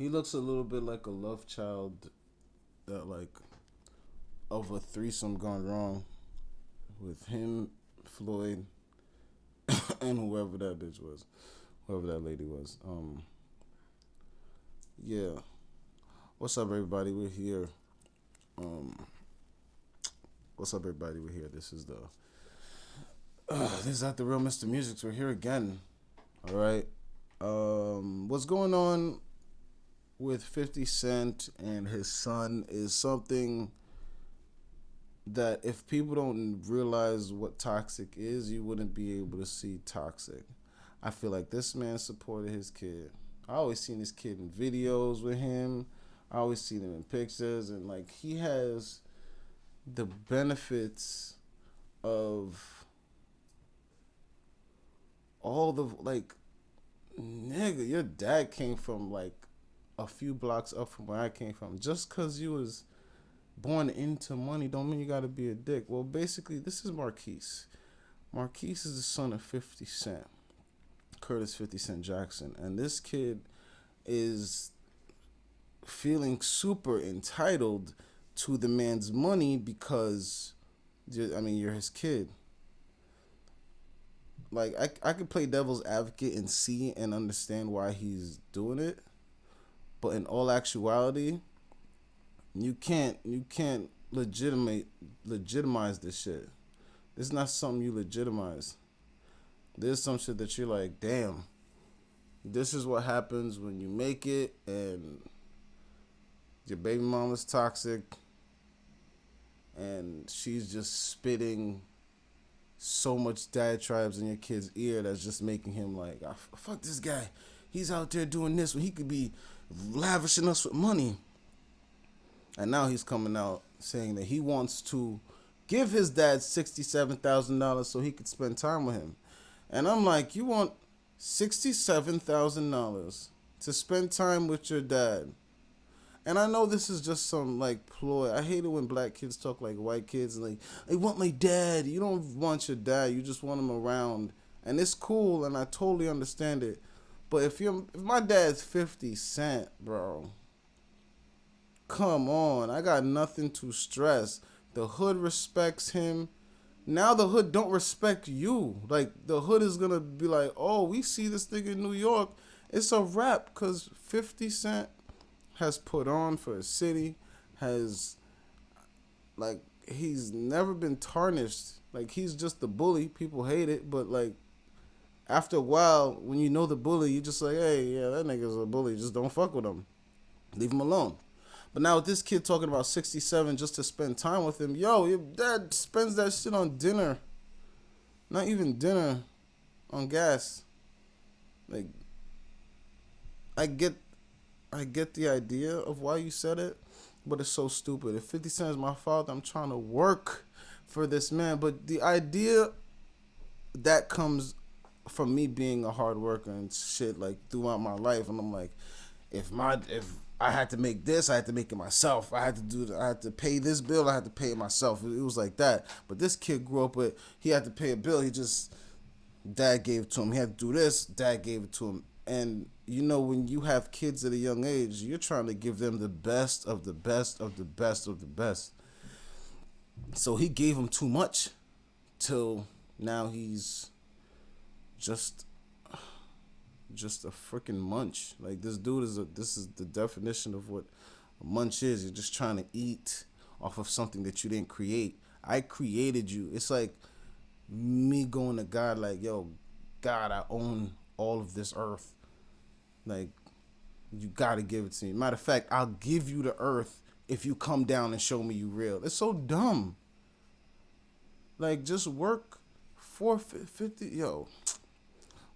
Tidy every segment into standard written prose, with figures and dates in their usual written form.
He looks a little bit like a love child that like of a threesome gone wrong with him, Floyd, and whoever that bitch was, whoever that lady was. Yeah. What's up, everybody? We're here. Um, what's up, everybody? We're here. This is at the real Mr. Musics. We're here again. All right. What's going on with 50 Cent and his son is something that if people don't realize what toxic is, you wouldn't be able to see toxic. I feel like this man supported his kid. I always seen this kid in videos with him. I always see him in pictures, and like he has the benefits of all the like, nigga, your dad came from like a few blocks up from where I came from. Just cause you was born into money don't mean you gotta be a dick. Well, basically, this is Marquise. Marquise is the son of 50 Cent, Curtis 50 Cent Jackson, and this kid is feeling super entitled to the man's money because, you're his kid. Like, I could play devil's advocate and see and understand why he's doing it, but in all actuality, you can't legitimize this shit. This is not something you legitimize. There's some shit that you're like, damn, this is what happens when you make it and your baby mama's toxic and she's just spitting so much diatribes in your kid's ear that's just making him like, oh, fuck this guy. He's out there doing this when he could be lavishing us with money. And now he's coming out saying that he wants to give his dad $67,000 so he could spend time with him. And I'm like, you want $67,000 to spend time with your dad? And I know this is just some like ploy. I hate it when black kids talk like white kids and like, I want my dad. You don't want your dad. You just want him around. And it's cool and I totally understand it. But if my dad's 50 Cent, bro, come on. I got nothing to stress. The hood respects him. Now the hood don't respect you. Like, the hood is going to be like, oh, we see this thing in New York. It's a wrap because 50 Cent has put on for a city, has, like, he's never been tarnished. Like, he's just the bully. People hate it, but, like, after a while, when you know the bully, you just like, hey, yeah, that nigga's a bully. Just don't fuck with him. Leave him alone. But now with this kid talking about 67 just to spend time with him, yo, your dad spends that shit on dinner. Not even dinner, on gas. Like, I get the idea of why you said it, but it's so stupid. If 50 Cent is my father, I'm trying to work for this man. But the idea that comes from me being a hard worker and shit, like, throughout my life, and I'm like, if I had to make this, I had to make it myself. I had to pay this bill, I had to pay it myself. It was like that. But this kid grew up with, he had to pay a bill, dad gave it to him. He had to do this, dad gave it to him. And, when you have kids at a young age, you're trying to give them the best of the best of the best of the best. So he gave him too much till now he's just a freaking munch. Like, this dude this is the definition of what a munch is. You're just trying to eat off of something that you didn't create. I created you. It's like me going to God like, yo, God, I own all of this earth. Like, you gotta give it to me. Matter of fact, I'll give you the earth if you come down and show me you real. It's so dumb. Like, just work for 50, yo.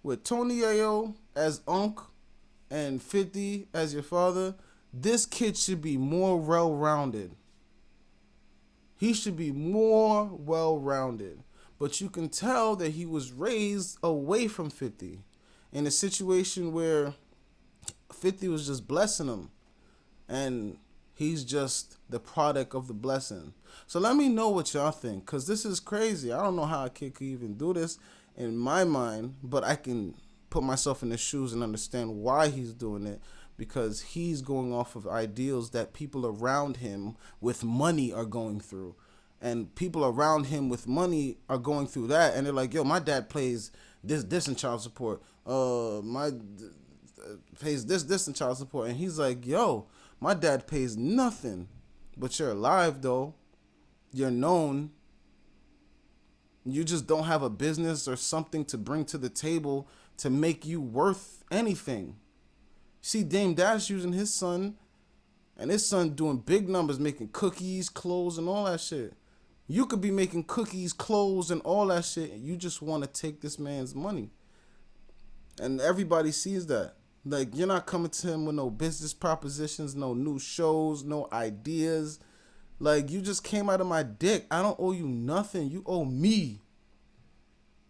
With Tony Ayo as Unc and 50 as your father, this kid should be more well-rounded. He should be more well-rounded. But you can tell that he was raised away from 50 in a situation where 50 was just blessing him. And he's just the product of the blessing. So let me know what y'all think, because this is crazy. I don't know how a kid could even do this in my mind, but I can put myself in his shoes and understand why he's doing it, because he's going off of ideals that people around him with money are going through. And people around him with money are going through that, and they're like, yo, my dad pays this in child support. My pays this in child support. And he's like, yo, my dad pays nothing. But you're alive though. You're known. You just don't have a business or something to bring to the table to make you worth anything. See Dame Dash using his son, and his son doing big numbers, making cookies, clothes, and all that shit. You could be making cookies, clothes, and all that shit, and you just want to take this man's money. And everybody sees that. Like, you're not coming to him with no business propositions, no new shows, no ideas. Like, you just came out of my dick. I don't owe you nothing. You owe me.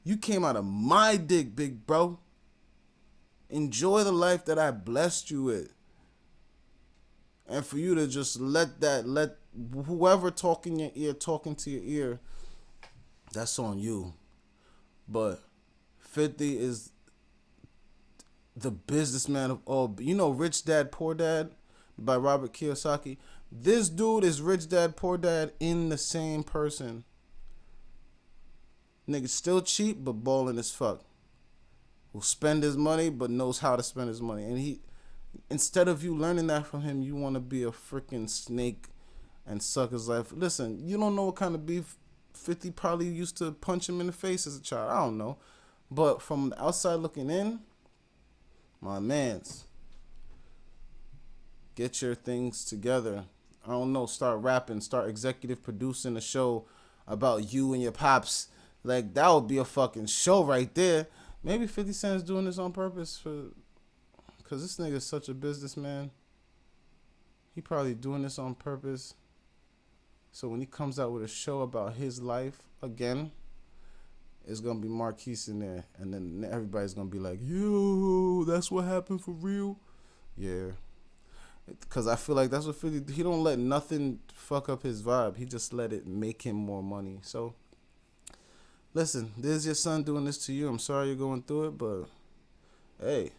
You came out of my dick, big bro. Enjoy the life that I blessed you with. And for you to just let whoever talk in your ear, talking to your ear, that's on you. But 50 is the businessman of all. You know Rich Dad, Poor Dad by Robert Kiyosaki? This dude is Rich Dad, Poor Dad in the same person. Nigga still cheap, but balling as fuck. Will spend his money, but knows how to spend his money. And he, instead of you learning that from him, you want to be a freaking snake and suck his life. Listen, you don't know what kind of beef 50 probably used to punch him in the face as a child. I don't know. But from the outside looking in, my mans, get your things together. I don't know, start rapping, start executive producing a show about you and your pops. Like, that would be a fucking show right there. Maybe 50 Cent's doing this on purpose because this nigga's such a businessman. He probably doing this on purpose. So when he comes out with a show about his life again, it's going to be Marquise in there. And then everybody's going to be like, yo, that's what happened for real? Yeah. Because I feel like that's what 50, he don't let nothing fuck up his vibe. He just let it make him more money. So, listen, this is your son doing this to you. I'm sorry you're going through it, but hey,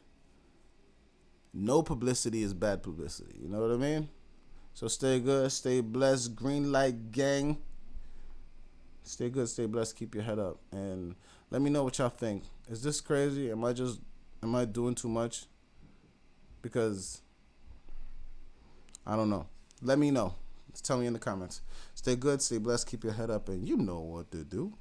no publicity is bad publicity. You know what I mean? So stay good, stay blessed, green light gang. Stay good, stay blessed, keep your head up. And let me know what y'all think. Is this crazy? Am I doing too much? Because I don't know. Let me know. Tell me in the comments. Stay good, stay blessed, keep your head up, and you know what to do.